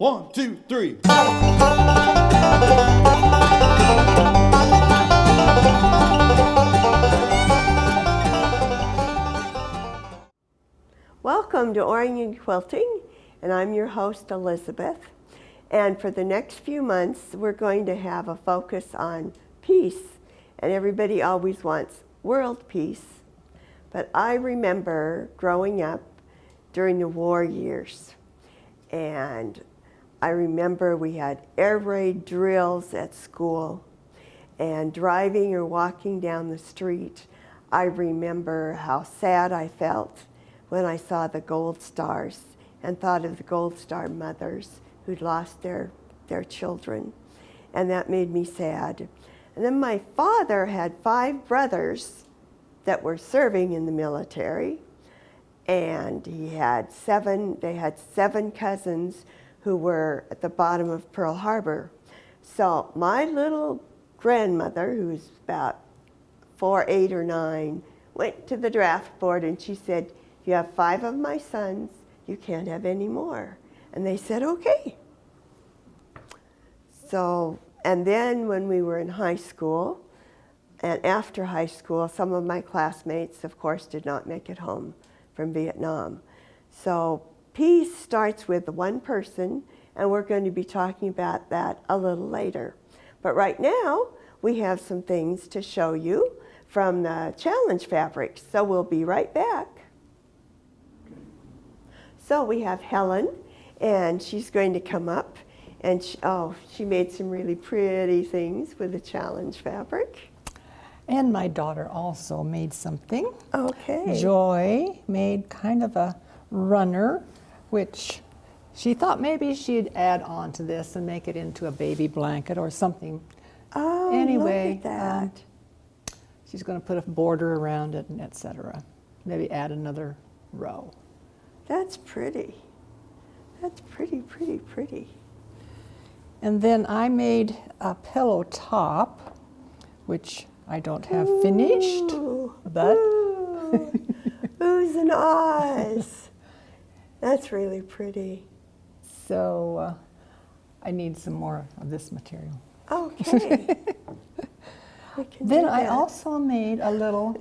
1, 2, 3. Welcome to Origami Quilting, and I'm your host, Elizabeth. And for the next few months, we're going to have a focus on peace. And everybody always wants world peace. But I remember growing up during the war years. And I remember we had air raid drills at school. And driving or walking down the street, I remember how sad I felt when I saw the gold stars and thought of the gold star mothers who'd lost their children. And that made me sad. And then my father had 5 brothers that were serving in the military. And they had 7 cousins who were at the bottom of Pearl Harbor. So my little grandmother, who was about 4, 8, or 9, went to the draft board and she said, "You have 5 of my sons, you can't have any more." And they said, "Okay." So, and then when we were in high school, and after high school, some of my classmates, of course, did not make it home from Vietnam. So peace starts with one person, and we're going to be talking about that a little later. But right now, we have some things to show you from the challenge fabrics. So we'll be right back. So we have Helen, and she's going to come up, and she made some really pretty things with the challenge fabric. And my daughter also made something. Okay. Joy made kind of a runner, which she thought maybe she'd add on to this and make it into a baby blanket or something. Oh, anyway, look at that. She's going to put a border around it and etc. Maybe add another row. That's pretty. That's pretty, pretty, pretty. And then I made a pillow top, which I don't have finished, but oohs and ahs. That's really pretty. So I need some more of this material. Okay. Then I also made a little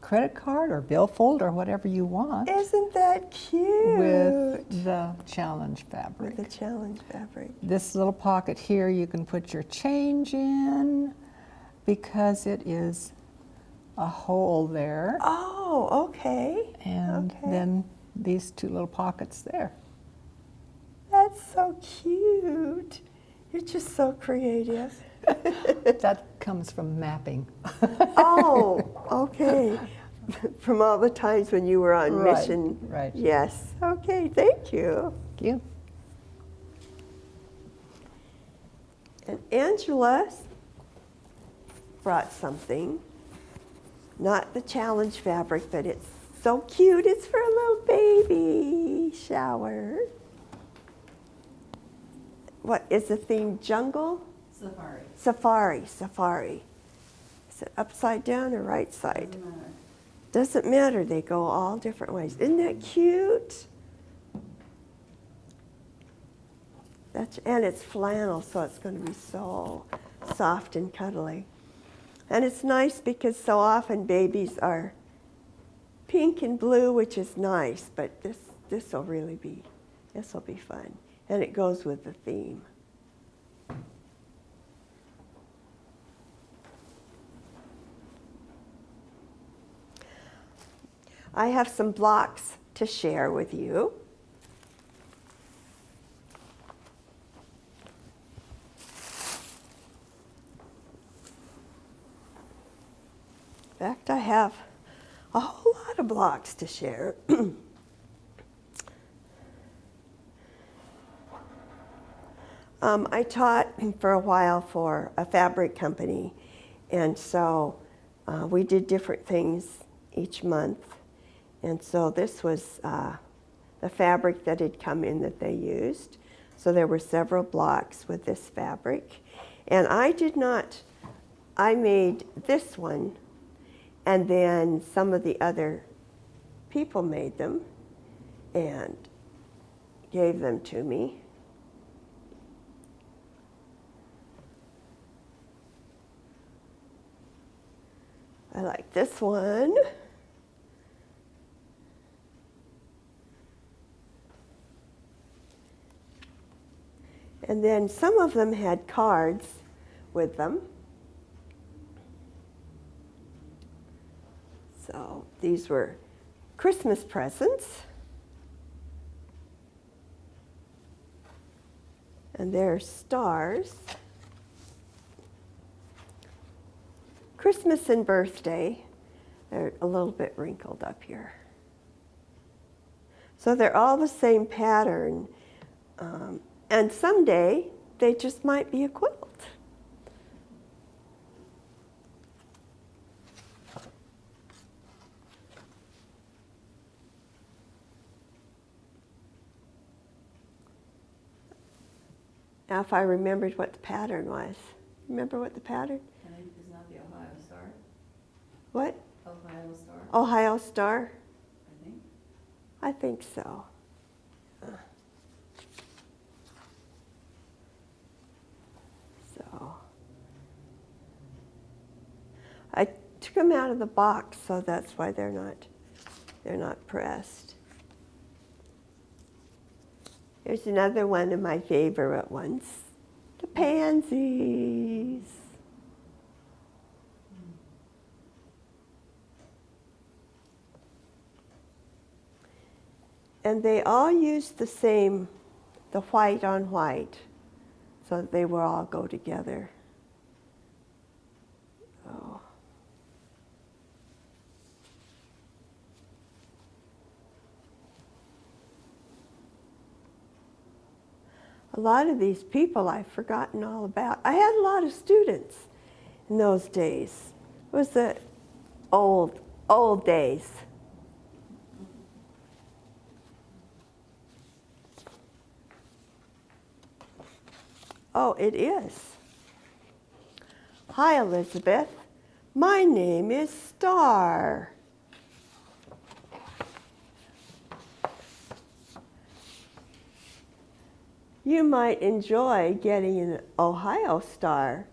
credit card or billfold or whatever you want. Isn't that cute? With the challenge fabric. With the challenge fabric. This little pocket here you can put your change in because it is a hole there. Oh, okay. And okay. then these 2 little pockets there. That's so cute. You're just so creative. That comes from mapping. Oh, okay. From all the times when you were on mission. Right. Yes. Okay, thank you. Thank you. And Angela brought something. Not the challenge fabric, but it's so cute. It's for a little baby shower. What is the theme? Jungle? Safari. Safari, safari. Is it upside down or right side? Doesn't matter. Doesn't matter. They go all different ways. Isn't that cute? And it's flannel, so it's going to be so soft and cuddly. And it's nice because so often babies are pink and blue, which is nice, but this will be fun. And it goes with the theme. I have some blocks to share with you. In fact, I have a whole lot of blocks to share. I taught for a while for a fabric company, and so we did different things each month. And so this was the fabric that had come in that they used. So there were several blocks with this fabric. And I made this one, and then some of the other people made them. And gave them to me. I like this one. And then some of them had cards with them. So these were Christmas presents. And they're stars. Christmas and birthday. They're a little bit wrinkled up here. So they're all the same pattern. And someday they just might be a quilt. Now if I remembered what the pattern was. Remember what the pattern? I think it's not the Ohio Star. What? Ohio Star, Ohio Star? I think. I think so. So I took them out of the box, so that's why they're not pressed. Here's another one of my favorite ones, the pansies. And they all used the same, the white on white, so that they will all go together. Oh. A lot of these people I've forgotten all about. I had a lot of students in those days. It was the old days. Oh, it is. Hi, Elizabeth. My name is Star. You might enjoy getting an Ohio Star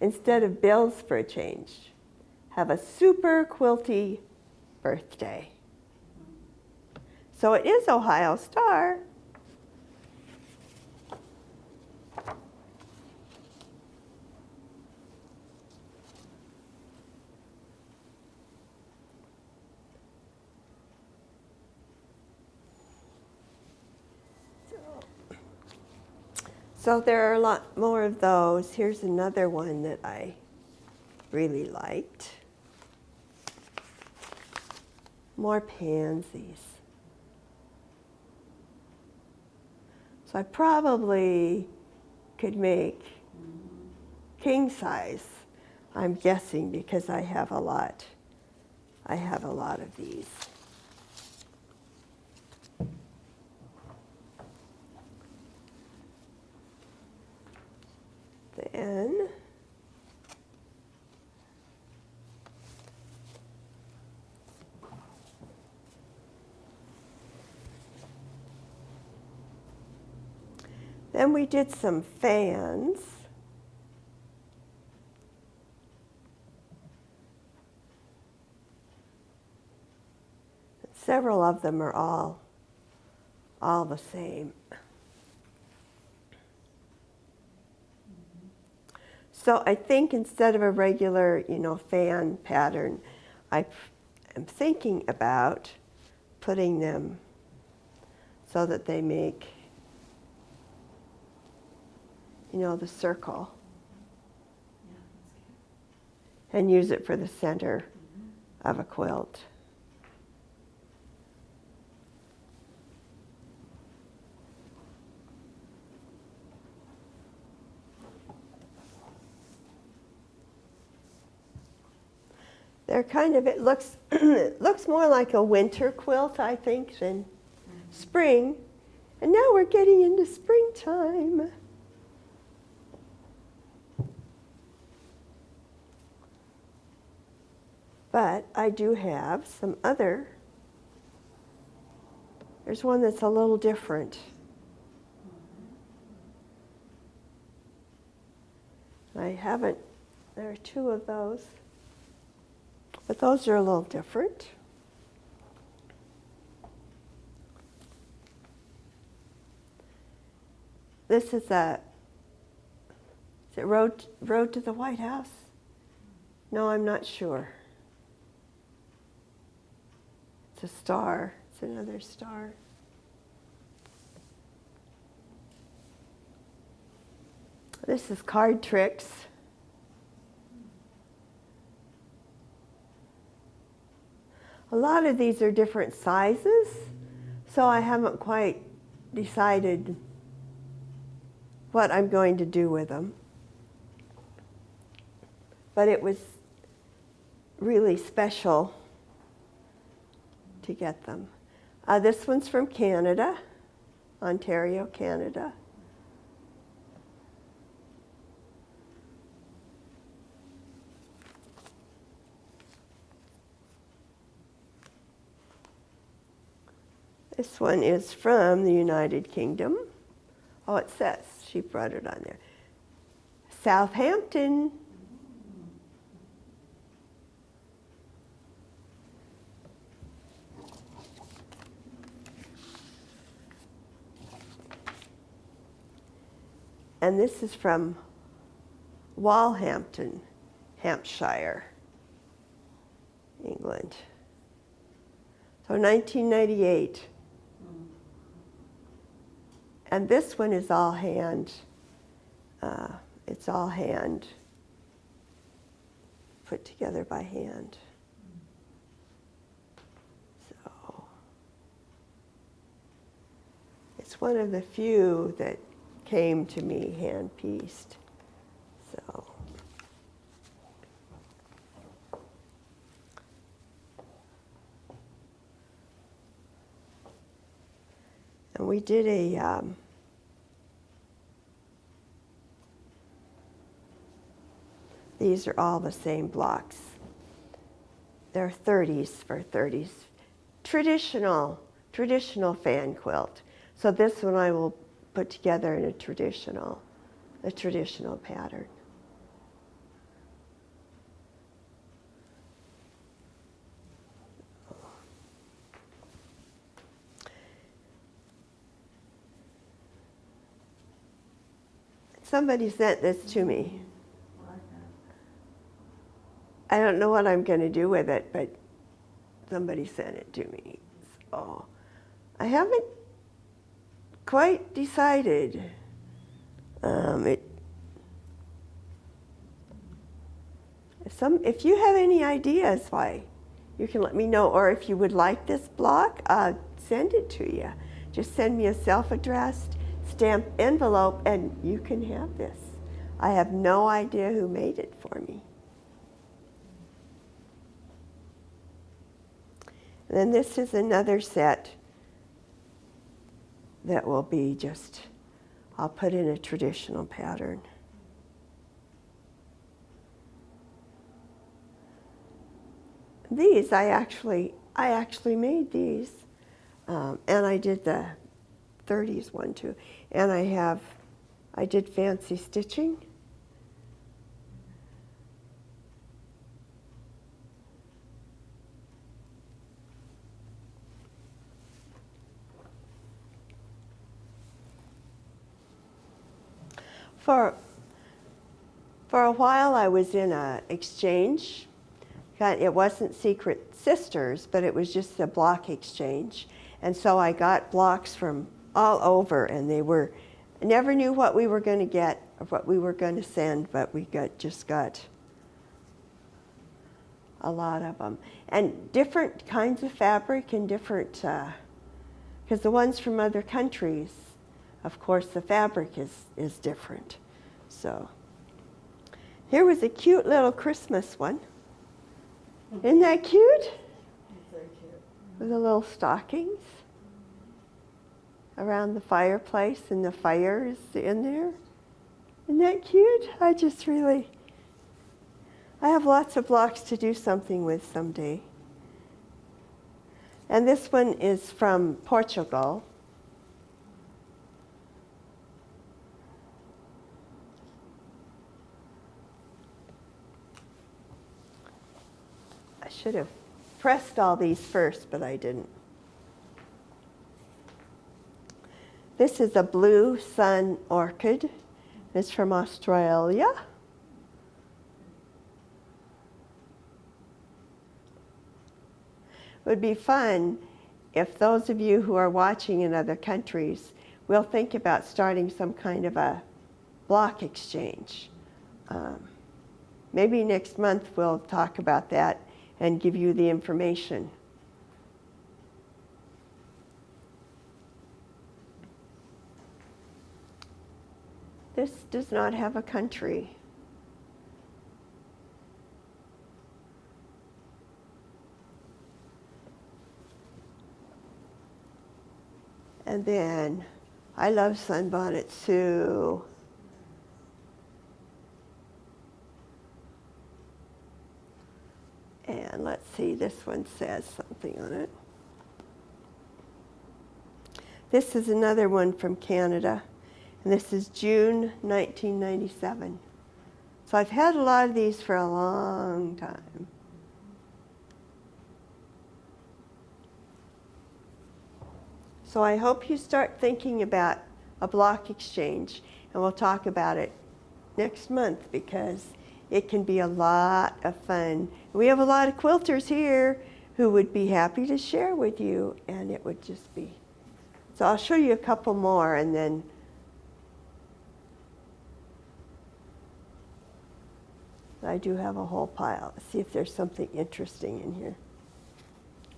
instead of bills for a change. Have a super quilty birthday. So it is Ohio Star. So there are a lot more of those. Here's another one that I really liked. More pansies. So I probably could make king size, I'm guessing, because I have a lot. I have a lot of these. Then we did some fans. Several of them are all the same. So I think instead of a regular, fan pattern, I am thinking about putting them so that they make, the circle. Yeah, that's good. And use it for the center of a quilt. They're kind of, it looks it looks more like a winter quilt, I think, than spring. And now we're getting into springtime. But I do have some other. There's one that's a little different. haven't, there are two of those, but those are a little different. This is it Road to the White House? No, I'm not sure. It's a star, it's another star. This is Card Tricks. A lot of these are different sizes, so I haven't quite decided what I'm going to do with them. But it was really special to get them. This one's from Canada, Ontario, Canada. This one is from the United Kingdom. Oh, it says, she brought it on there. Southampton. And this is from Walhampton, Hampshire, England. So 1998. And this one is all hand. It's all hand, put together by hand. So it's one of the few that came to me hand-pieced. So. And we did these are all the same blocks. They're 30s for 30s. Traditional fan quilt. So this one I will put together in a traditional pattern. Somebody sent this to me. I don't know what I'm going to do with it, but somebody sent it to me. So I haven't quite decided. If you have any ideas, why, you can let me know. Or if you would like this block, send it to you. Just send me a self-addressed stamped envelope and you can have this. I have no idea who made it for me. And then this is another set that will be just, I'll put in a traditional pattern. These, I actually made these, and I did the 30s one too. And I did fancy stitching. For a while I was in an exchange. It wasn't Secret Sisters, but it was just a block exchange. And so I got blocks from all over, and I never knew what we were going to get or what we were going to send, but we just got a lot of them. And different kinds of fabric and different, because the ones from other countries, of course, the fabric is different. So here was a cute little Christmas one. Isn't that cute? It's very cute. With the little stockings around the fireplace, and the fire is in there. Isn't that cute? I have lots of blocks to do something with someday. And this one is from Portugal. should have pressed all these first, but I didn't. This is a blue sun orchid. It's from Australia. It would be fun if those of you who are watching in other countries will think about starting some kind of a block exchange. Maybe next month we'll talk about that and give you the information. This does not have a country. And then, I love sunbonnets too. And let's see, this one says something on it. This is another one from Canada, and this is June 1997. So I've had a lot of these for a long time. So I hope you start thinking about a block exchange, and we'll talk about it next month because it can be a lot of fun. We have a lot of quilters here who would be happy to share with you, and it would just be. So I'll show you a couple more, and then I do have a whole pile. Let's see if there's something interesting in here.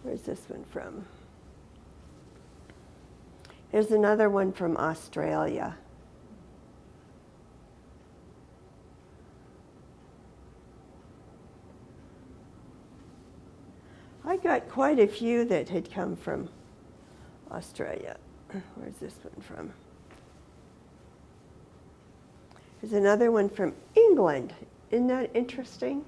Where's this one from? There's another one from Australia. I got quite a few that had come from Australia. Where's this one from? There's another one from England. Isn't that interesting?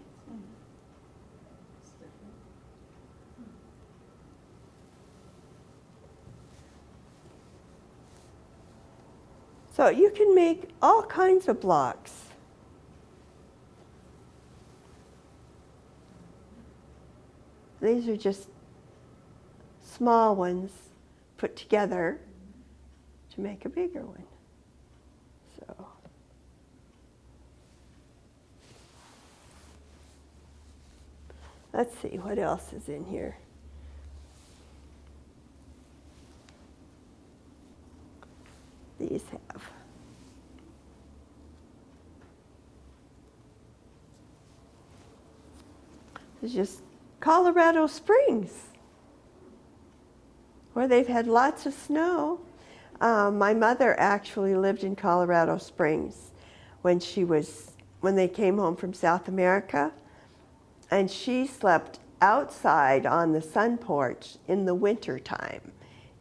So you can make all kinds of blocks. These are just small ones put together to make a bigger one. So let's see what else is in here. These have. It's just Colorado Springs, where they've had lots of snow. My mother actually lived in Colorado Springs when they came home from South America, and she slept outside on the sun porch in the winter time,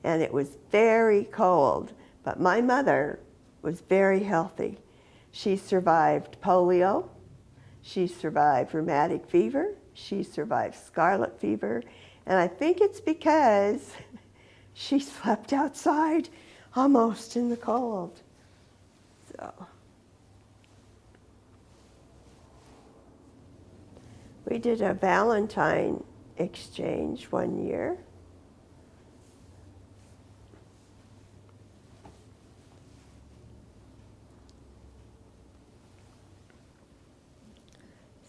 and it was very cold. But my mother was very healthy. She survived polio, she survived rheumatic fever, she survived scarlet fever, and I think it's because she slept outside almost in the cold. So we did a Valentine exchange one year.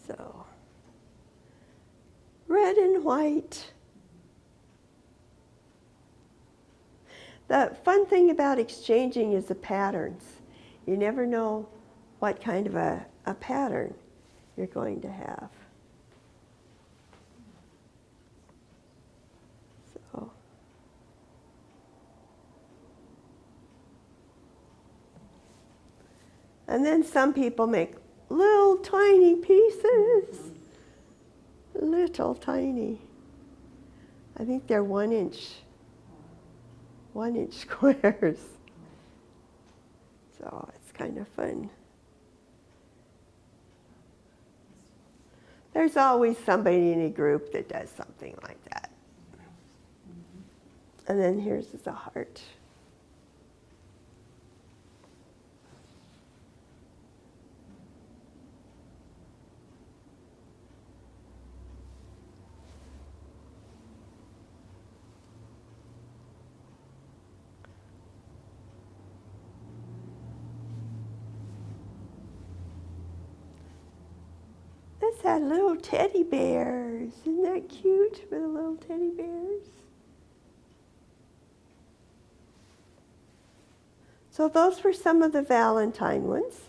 So, red and white. The fun thing about exchanging is the patterns. You never know what kind of a pattern you're going to have. So, and then some people make little tiny pieces. Little tiny. I think they're 1 inch squares. So it's kind of fun. There's always somebody in a group that does something like that. And then here's the heart. That's that little teddy bears. Isn't that cute with the little teddy bears? So those were some of the Valentine ones.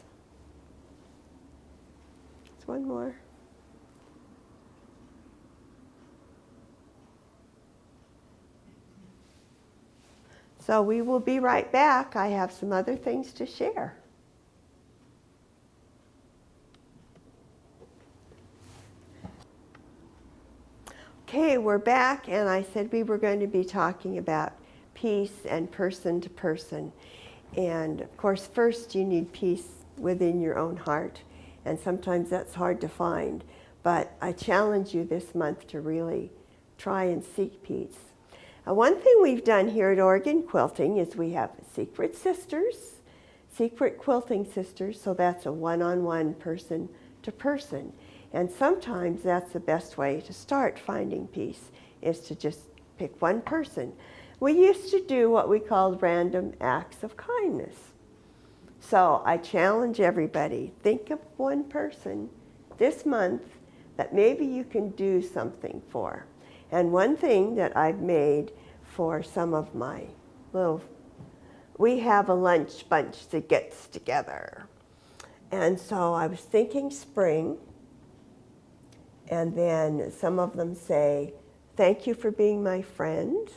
There's one more. So we will be right back. I have some other things to share. Okay, we're back, and I said we were going to be talking about peace and person to person. And of course, first you need peace within your own heart, and sometimes that's hard to find. But I challenge you this month to really try and seek peace. One thing we've done here at Oregon Quilting is we have secret sisters, secret quilting sisters, so that's a one-on-one person to person. And sometimes that's the best way to start finding peace, is to just pick one person. We used to do what we called random acts of kindness. So I challenge everybody, think of one person this month that maybe you can do something for. And one thing that I've made for some of my we have a lunch bunch that gets together. And so I was thinking spring, and then some of them say, thank you for being my friend,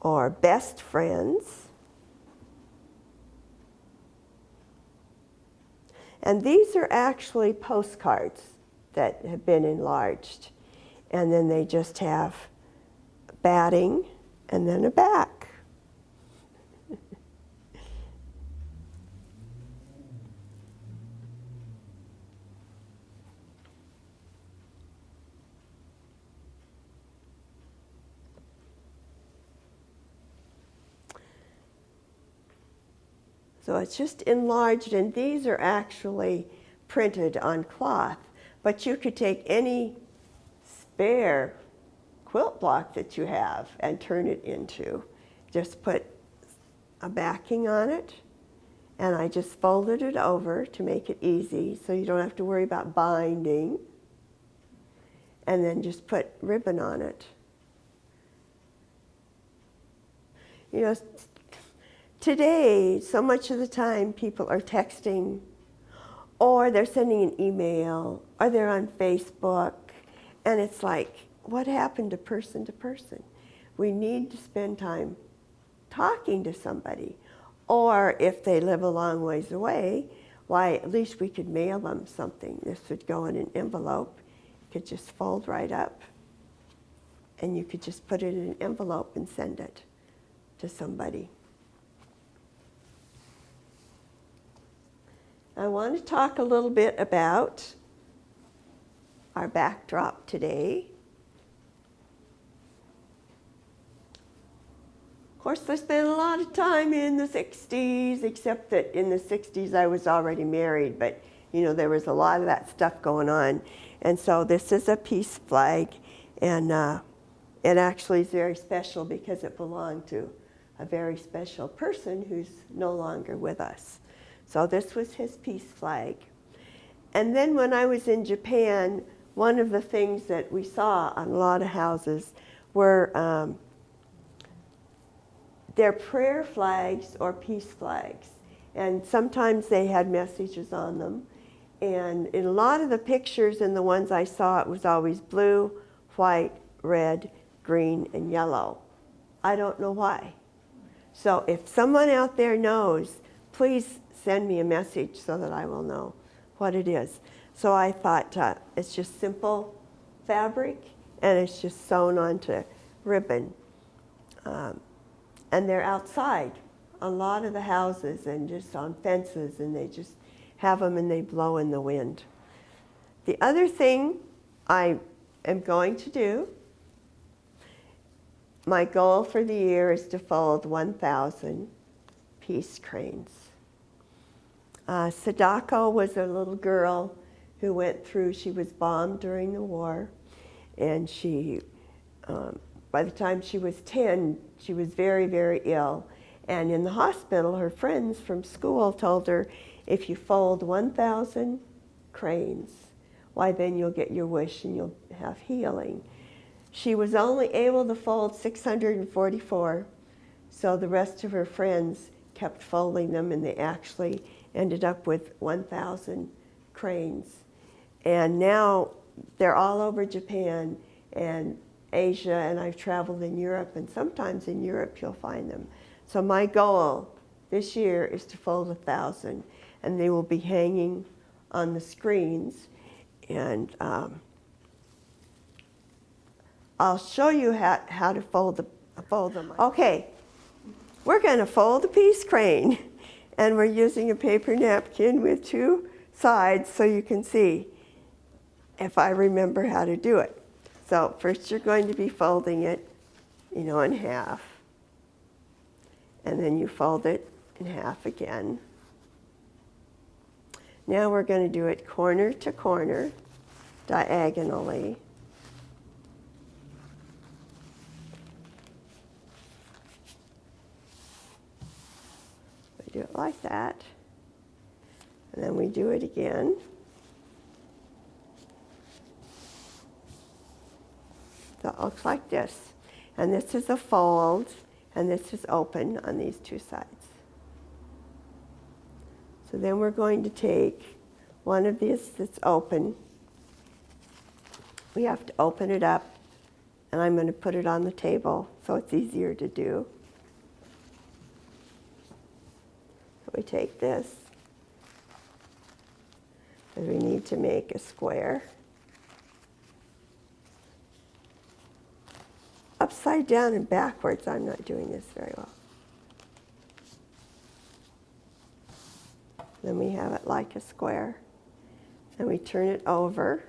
or best friends. And these are actually postcards that have been enlarged. And then they just have batting and then a back. So it's just enlarged, and these are actually printed on cloth. But you could take any spare quilt block that you have and turn it into. Just put a backing on it, and I just folded it over to make it easy so you don't have to worry about binding. And then just put ribbon on it. You know, today, so much of the time people are texting, or they're sending an email, or they're on Facebook, and it's like, what happened to person? We need to spend time talking to somebody. Or if they live a long ways away, why, at least we could mail them something. This would go in an envelope. It could just fold right up, and you could just put it in an envelope and send it to somebody. I want to talk a little bit about our backdrop today. Of course, I spent a lot of time in the 60s, except that in the 60s I was already married, but you know, there was a lot of that stuff going on. And so this is a peace flag, and it actually is very special because it belonged to a very special person who's no longer with us. So this was his peace flag. And then when I was in Japan, one of the things that we saw on a lot of houses were their prayer flags or peace flags. And sometimes they had messages on them. And in a lot of the pictures and the ones I saw, it was always blue, white, red, green, and yellow. I don't know why. So if someone out there knows, please send me a message so that I will know what it is. So I thought it's just simple fabric, and it's just sewn onto ribbon. And they're outside, a lot of the houses, and just on fences, and they just have them and they blow in the wind. The other thing I am going to do, my goal for the year is to fold 1,000 peace cranes. Sadako was a little girl who went through, she was bombed during the war, and she, by the time she was 10, she was very, very ill. And in the hospital, her friends from school told her, if you fold 1,000 cranes. Why, then you'll get your wish and you'll have healing. She was only able to fold 644, so the rest of her friends kept folding them, and they actually ended up with 1,000 cranes. And now they're all over Japan and Asia, and I've traveled in Europe, and sometimes in Europe you'll find them. So my goal this year is to fold 1,000, and they will be hanging on the screens. And I'll show you how to fold them. Okay, we're going to fold a peace crane, and we're using a paper napkin with 2 sides so you can see if I remember how to do it. So first you're going to be folding it, in half, and then you fold it in half again. Now we're going to do it corner to corner, diagonally. We do it like that, and then we do it again. So it looks like this. And this is a fold, and this is open on these 2 sides. So then we're going to take one of these that's open. We have to open it up, and I'm going to put it on the table so it's easier to do. So we take this, and we need to make a square. Upside down and backwards, I'm not doing this very well. Then we have it like a square. And we turn it over.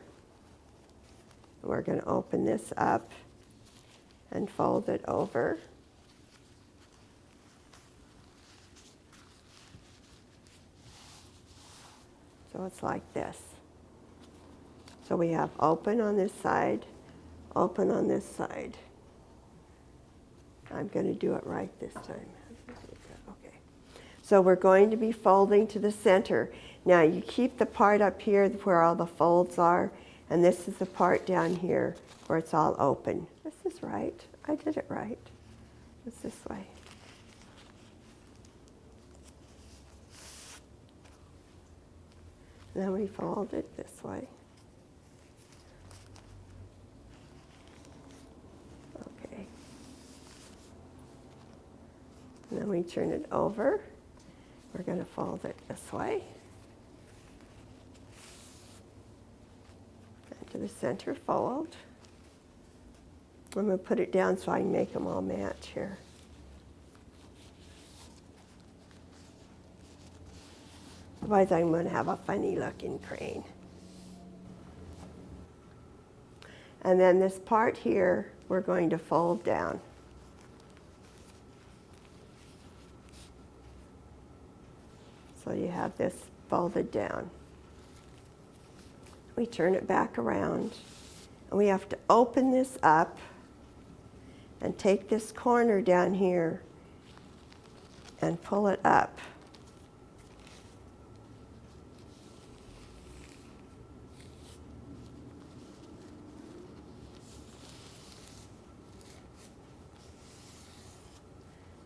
We're going to open this up and fold it over. So it's like this. So we have open on this side, open on this side. I'm going to do it right this time. Okay. So we're going to be folding to the center. Now you keep the part up here where all the folds are, and this is the part down here where it's all open. This is right. I did it right. It's this way. And then we fold it this way. And then we turn it over. We're going to fold it this way. And to the center fold. I'm going to put it down so I can make them all match here. Otherwise I'm going to have a funny looking crane. And then this part here, we're going to fold down. So you have this folded down. We turn it back around, and we have to open this up and take this corner down here and pull it up.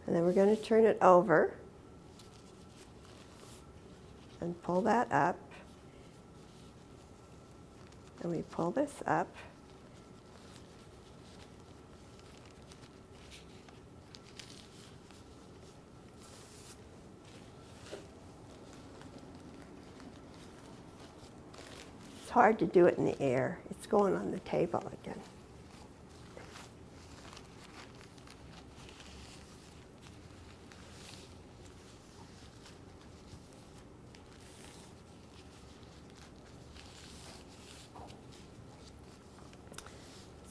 And then we're going to turn it over and pull that up. And we pull this up. It's hard to do it in the air. It's going on the table again.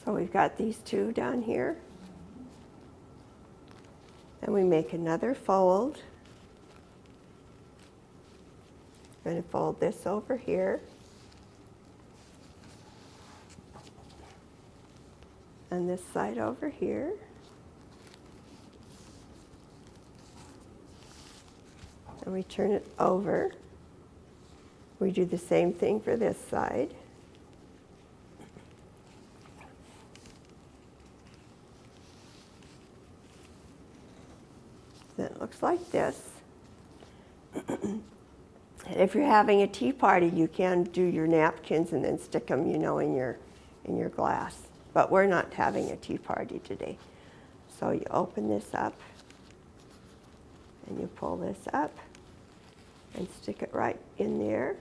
So we've got these 2 down here. Then we make another fold. I'm going to fold this over here. And this side over here. And we turn it over. We do the same thing for this side. Then it looks like this. If you're having a tea party, you can do your napkins and then stick them, in your glass. But we're not having a tea party today. So you open this up, and you pull this up, and stick it right in there,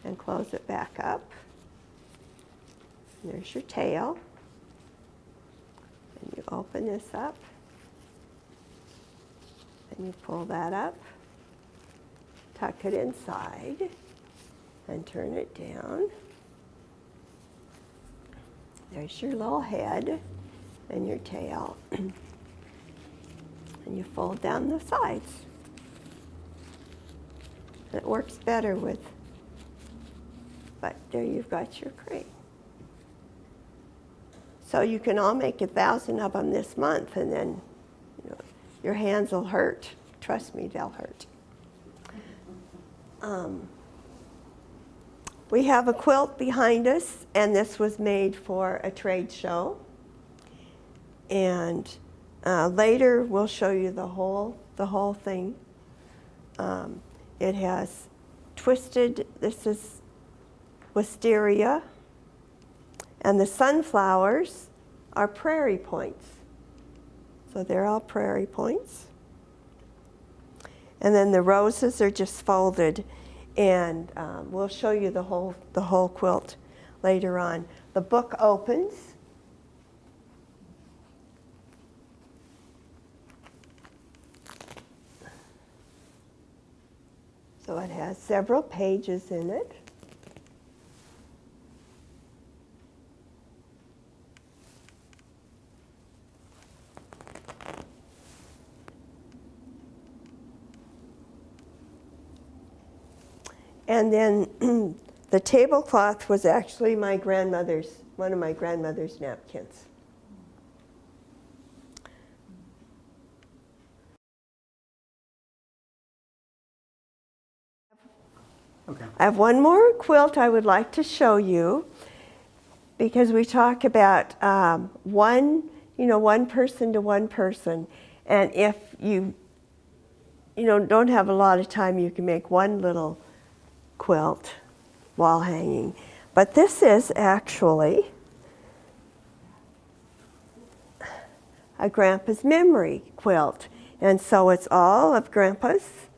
and close it back up. And there's your tail. And you open this up, and you pull that up, tuck it inside, and turn it down. There's your little head and your tail. And you fold down the sides. And it works better with, but there you've got your crate. So you can all make 1,000 of them this month, and then your hands will hurt. Trust me, they'll hurt. We have a quilt behind us, and this was made for a trade show. And later we'll show you the whole thing. It has twisted. This is wisteria, and the sunflowers are prairie points. So they're all prairie points. And then the roses are just folded, and we'll show you the whole quilt later on. The book opens. So it has several pages in it. And then the tablecloth was actually one of my grandmother's napkins. Okay. I have one more quilt I would like to show you, because we talk about one person to one person, and if you don't have a lot of time, you can make one little quilt wall hanging. But this is actually a Grandpa's memory quilt, and so it's all of Grandpa's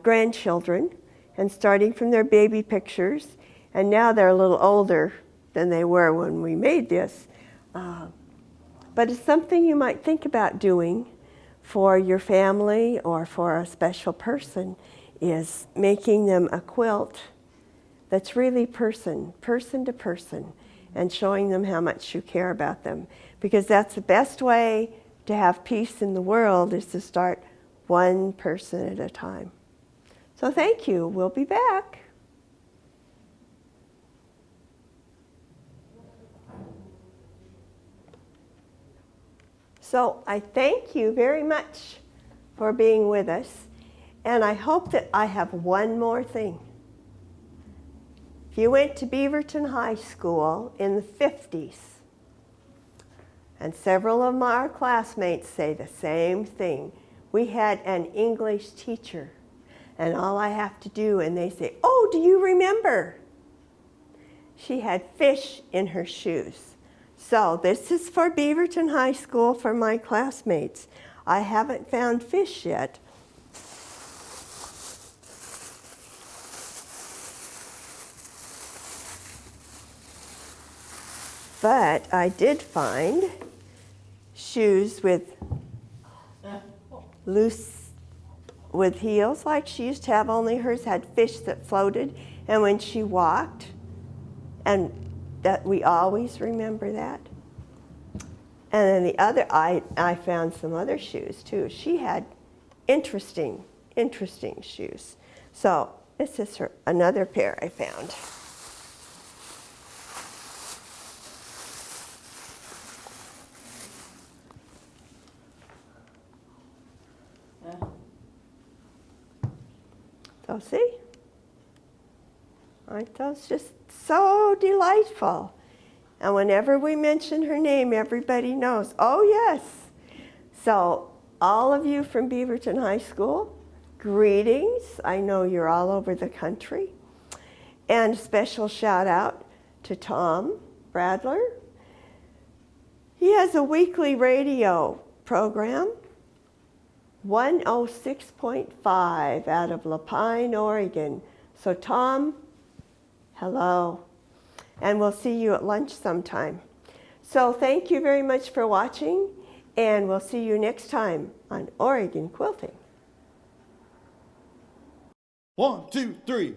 grandchildren, and starting from their baby pictures, and now they're a little older than they were when we made this. But it's something you might think about doing for your family or for a special person, is making them a quilt that's really person to person, and showing them how much you care about them. Because that's the best way to have peace in the world, is to start one person at a time. So thank you. We'll be back. So I thank you very much for being with us. And I hope that I have one more thing. If you went to Beaverton High School in the 50s, and several of our classmates say the same thing, we had an English teacher. And all I have to do, and they say, "Oh, do you remember?" She had fish in her shoes. So this is for Beaverton High School, for my classmates. I haven't found fish yet. But I did find shoes with with heels like she used to have, only hers had fish that floated, and when she walked, and that we always remember that. And then the other, I found some other shoes too. She had interesting shoes. So this is another pair I found. So see? Aren't those just so delightful? And whenever we mention her name, everybody knows, oh yes. So all of you from Beaverton High School, greetings. I know you're all over the country. And special shout out to Tom Bradler. He has a weekly radio program, 106.5 out of La Pine, Oregon. So Tom, hello. And we'll see you at lunch sometime. So thank you very much for watching, and we'll see you next time on Oregon Quilting. 1, 2, 3.